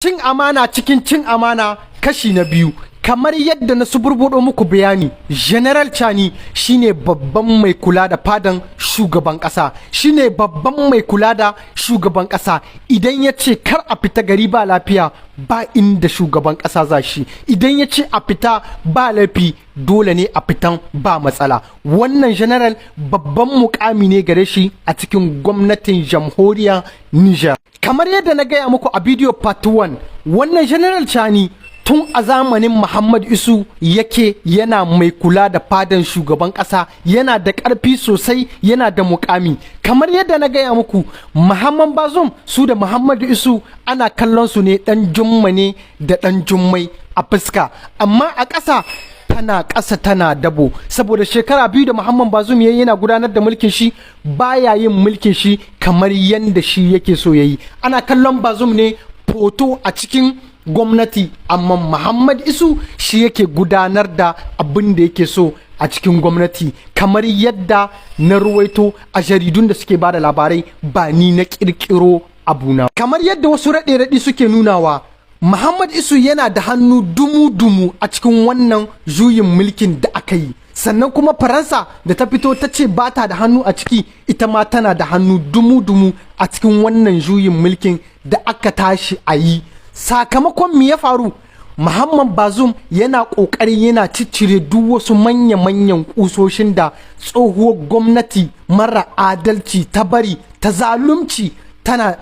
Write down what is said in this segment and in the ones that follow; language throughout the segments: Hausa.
Cin amana cikin cin amana kashi na biyu. Kamar yadda na suburbuɗo muku bayani, General Chani shine babban mai kula da fadan shugaban ƙasa, shine babban mai kula da shugaban ƙasa. Idan ya ce kar a fita gari ba lafiya, ba inda shugaban ƙasa za shi. Idan ya ce a fita ba laifi, dole ne a fitan ba matsala. Wannan general babban mukami ne gare shi a cikin gwamnatin jamhuriyar Niger. Kamar yadda na gaya muku a bidiyo part 1, wannan General Chani tun a zamanin Muhammad Isu yake yana mai kula da fadan shugaban ƙasa, yana da ƙarfi sosai, yana da mukami. Kamar yadda na gaya muku, Muhammad Bazoum su da Muhammad Isu ana kallon su ne ɗan jumma ne da ɗan jummai a fuska, amma a ƙasa tana ƙasa tana dabo, saboda shekara biyu da Muhammad Bazoum yayi yana gudanar da mulkin shi, baya yin mulkin shi kamar yanda shi yake so yayi. Ana kallon Bazoum ne foto a cikin gwamnati, amma Muhammad Isu shi yake gudanar da abin da yake so a cikin gwamnati, kamar yadda na ruwaito a jaridun da suke bada labarai, ba ni na kirkiro abuna. Kamar yadda wasu raɗe-raɗi suke nunawa, Muhammad Isu yana da hannu dumu-dumu a cikin wannan juyin mulkin da aka yi. Sannan kuma Faransa da ta fito ta ce ba ta da hannu a ciki, ita ma tana da hannu dumu-dumu a cikin wannan juyin mulkin da aka tashi a yi. Sakamakon me ya faru? Muhammad Bazoum yana ƙoƙari yana ciccire duk wasu manya-manyan ƙusoshin da tsohuwar gwamnati mara adalci ta bari, ta zalunci tana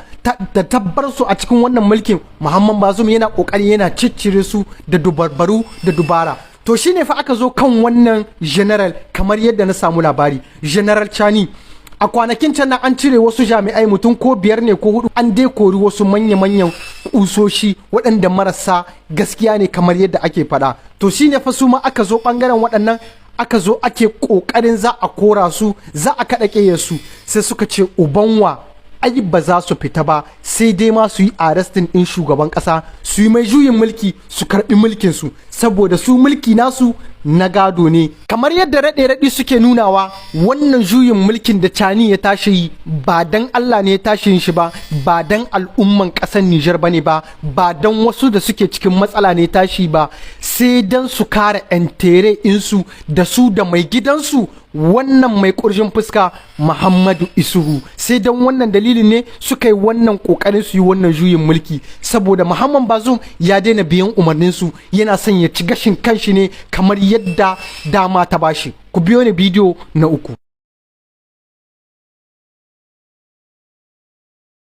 da tabbar su a cikin wannan mulkin. Muhammad Bazoum yana ƙoƙari yana ciccire su da dubarbaru da dubara. To shine fa aka zo kan wannan general, kamar yadda na samu labari, General Chani a kwanakin can an cire wasu jami'ai mutum ko 5 ne ko 4, an dai kori wasu manya-manyan kusoshi waɗanda marasa gaskiya ne kamar yadda ake faɗa. To shine fa su ma aka zo ɓangaren waɗannan, aka zo ake ƙoƙarin za a kora su, za a kaɗa ƙeyar su, sai suka ce ubanwa ai ba za su fita ba, sai dai ma su yi arrestin ɗin shugaban ƙasa, su yi mai juyin mulki, su karɓi mulkin su, saboda su mulki nasu na gado ne. Kamar yadda raɗe-raɗi suke nunawa, wannan juyin mulkin da Chani ya tashi yi ba dan Allah ne ya tashi yin shi ba, ba dan al'umman ƙasar Niger bane ba, ba dan wasu da suke cikin matsala ne tashi ba, sai dan su kare entere insu da su da mai gidansu, wannan mai ƙurjin fuska Muhammadu Isuhu. Sai dan wannan dalilin ne suka yi wannan ƙoƙarin su yi wannan juyin mulki, saboda Muhammad Bazoum ya daina biyan umarnin su, yana son ya ci gashin kanshi ne kamar yadda dama ta bashi. Ku biyo ni bidiyo na 3.